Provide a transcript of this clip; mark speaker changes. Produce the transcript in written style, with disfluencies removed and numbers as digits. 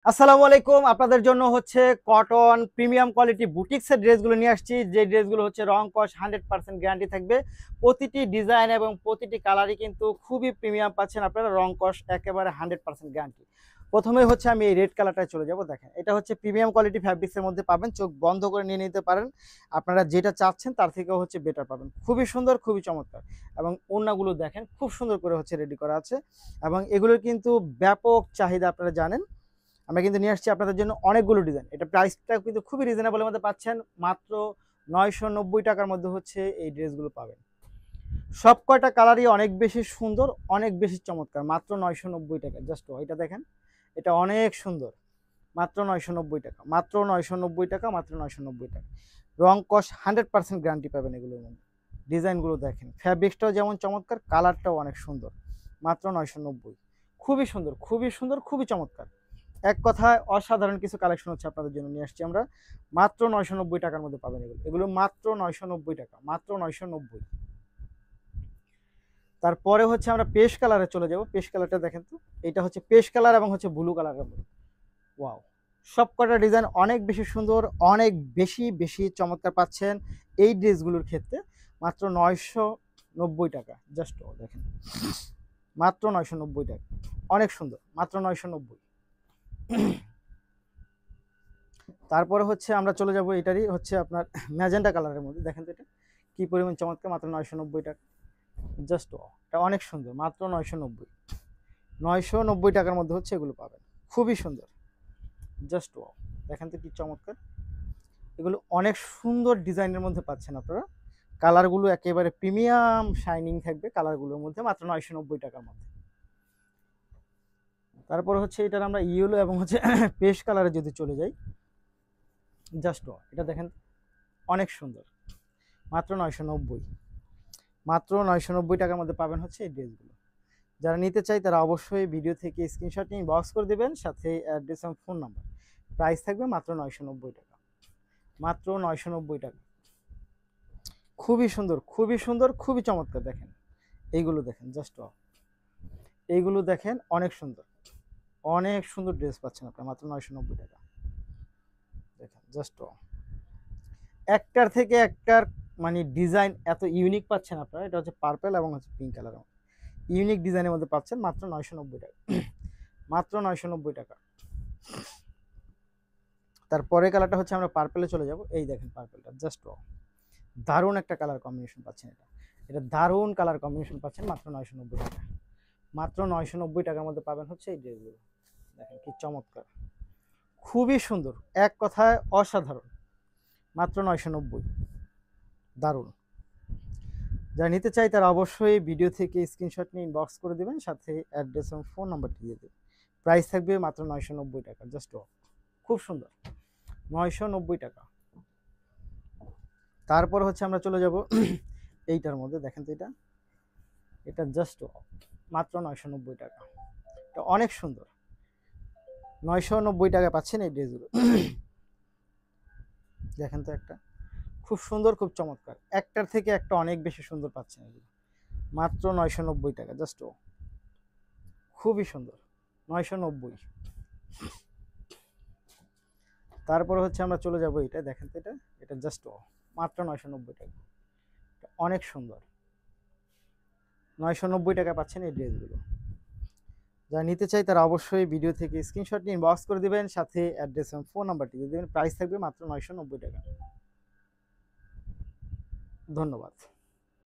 Speaker 1: আসসালামু আলাইকুম। আপনাদের জন্য হচ্ছে কটন প্রিমিয়াম কোয়ালিটি বুটিক্সের ড্রেসগুলো নিয়ে আসছি। যে ড্রেসগুলো হচ্ছে রং কস 100% গ্যারান্টি থাকবে। প্রতিটি ডিজাইন এবং প্রতিটি কালারই কিন্তু খুবই প্রিমিয়াম পাচ্ছেন আপনারা, রং কস একেবারে 100% গ্যারান্টি। প্রথমে হচ্ছে আমি এই রেড কালারটায় চলে যাব। দেখেন, এটা হচ্ছে প্রিমিয়াম কোয়ালিটি ফ্যাব্রিক্সের মধ্যে পাবেন, চোখ বন্ধ করে নিয়ে নিতে পারেন। আপনারা যেটা চাচ্ছেন তার থেকেও হচ্ছে বেটার পাবেন। খুবই সুন্দর, খুবই চমৎকার। এবং ওড়নাগুলো দেখেন খুব সুন্দর করে হচ্ছে রেডি করা আছে। এবং এগুলোর কিন্তু ব্যাপক চাহিদা, আপনারা জানেন। আমরা কিন্তু নিয়ে আসছি আপনাদের জন্য অনেকগুলো ডিজাইন। এটা প্রাইসটা কিন্তু খুবই রিজনেবলের মধ্যে পাচ্ছেন, মাত্র 990 টাকার মধ্যে হচ্ছে এই ড্রেসগুলো পাবেন। সব কয়টা কালারই অনেক বেশি সুন্দর, অনেক বেশি চমৎকার। মাত্র 990 টাকা। জাস্ট এটা দেখেন, এটা অনেক সুন্দর। মাত্র 990 টাকা, মাত্র 990 টাকা, মাত্র 990 টাকা। রং কস 100% গ্যারান্টি পাবেন এগুলোর মধ্যে। ডিজাইনগুলো দেখেন, ফ্যাব্রিক্সটাও যেমন চমৎকার, কালারটাও অনেক সুন্দর। মাত্র 990। খুবই সুন্দর, খুবই সুন্দর, খুবই চমৎকার। এক কথায় অসাধারণ কিছু কালেকশন হচ্ছে আপনাদের জন্য নিয়ে আসছি আমরা। মাত্র 990 টাকার মধ্যে পাবেন এগুলো। এগুলো মাত্র 990 টাকা, মাত্র 990। তারপরে হচ্ছে আমরা পেশ কালারে চলে যাব। পেশ কালারটা দেখেন তো, এটা হচ্ছে পেশ কালার এবং হচ্ছে ব্লু কালারের মধ্যে। ওয়াও! সব কটা ডিজাইন অনেক বেশি সুন্দর, অনেক বেশি বেশি চমৎকার পাচ্ছেন এই ড্রেসগুলোর ক্ষেত্রে। মাত্র 990 টাকা। জাস্ট দেখেন, মাত্র 990 টাকা। অনেক সুন্দর, মাত্র 990। তারপরে হচ্ছে আমরা চলে যাব, এটারই হচ্ছে আপনার ম্যাজেন্টা কালারের মধ্যে। দেখেন তো এটা কি পরিমাণ চমৎকার, মাত্র 990 টাকা। জাস্ট এটা অনেক সুন্দর, মাত্র 990। 990 টাকার মধ্যে হচ্ছে এগুলো পাবেন। খুবই সুন্দর। জাস্ট দেখেন তো কি চমৎকার। এগুলো অনেক সুন্দর ডিজাইনের মধ্যে পাচ্ছেন আপনারা। কালারগুলো একেবারে প্রিমিয়াম শাইনিং থাকবে কালারগুলোর মধ্যে, মাত্র 990 টাকার মধ্যে। তারপরে হচ্ছে এটার আমরা ইয়েলো এবং হচ্ছে পেস্ট কালারে যদি চলে যাই, জাস্ট এটা দেখেন, অনেক সুন্দর। মাত্র 990। মাত্র 990 টাকার মধ্যে পাবেন হচ্ছে এই ড্রেসগুলো। যারা নিতে চাই তারা অবশ্যই ভিডিও থেকে স্ক্রিনশট নিয়ে বক্স করে দেবেন, সাথে অ্যাড্রেস এবং ফোন নাম্বার। প্রাইস থাকবে মাত্র 990 টাকা। মাত্র 990 টাকা। খুবই সুন্দর, খুবই সুন্দর, খুবই চমৎকার। দেখেন এইগুলো দেখেন, জাস্ট এইগুলো দেখেন, অনেক সুন্দর। অনেক সুন্দর ড্রেস পাচ্ছেন আপনার মাত্র 990 টাকা। দেখেন জাস্ট একটার থেকে একটার মানে ডিজাইন এত ইউনিক পাচ্ছেন আপনারা। এটা হচ্ছে পার্পল এবং হচ্ছে পিঙ্ক কালার, ইউনিক ডিজাইনের মধ্যে পাচ্ছেন মাত্র 990 টাকা। মাত্র 990 টাকা। তারপরে কালারটা হচ্ছে আমরা পার্পেলে চলে যাব। এই দেখেন পার্পেলটা, জাস্ট দারুণ একটা কালার কম্বিনেশন পাচ্ছেন। এটা এটা দারুণ কালার কম্বিনেশন পাচ্ছেন মাত্র 990 টাকা। মাত্র 990 টাকার মধ্যে পাবেন হচ্ছে এই ড্রেসগুলো। দেখেন কি চমৎকার, খুবই সুন্দর, এক কথায় অসাধারণ। মাত্র 990। দারুণ। যারা নিতে চাই তারা অবশ্যই ভিডিও থেকে স্ক্রিনশট নিয়ে ইনবক্স করে দেবেন, সাথে অ্যাড্রেস এবং ফোন নাম্বারটি দিয়ে দেবেন। প্রাইস থাকবে মাত্র 990 টাকা। জাস্ট খুব সুন্দর, 990 টাকা। তারপর হচ্ছে আমরা চলে যাব এইটার মধ্যে। দেখেন তো এটা, এটা জাস্ট মাত্র 990 টাকা। এটা অনেক সুন্দর। 990 টাকা পাচ্ছেন এই ড্রেসগুলো। দেখেন তো একটা খুব সুন্দর, খুব চমৎকার। একটার থেকে একটা অনেক বেশি সুন্দর পাচ্ছেন এগুলো। মাত্র 990 টাকা। জাস্ট খুবই সুন্দর, 990। তারপরে হচ্ছে আমরা চলে যাব এটা। দেখেন তো এটা, এটা জাস্ট মাত্র 990 টাকা। অনেক সুন্দর। 990 টাকা পাচ্ছেন এই ড্রেসগুলো। যারা নিতে চাই তারা অবশ্যই ভিডিও থেকে স্ক্রিনশট নিয়ে ইনবক্স করে দিবেন, সাথে অ্যাড্রেস এবং ফোন নাম্বারটি দিয়ে দেবেন। প্রাইস থাকবে মাত্র 990 টাকা। ধন্যবাদ।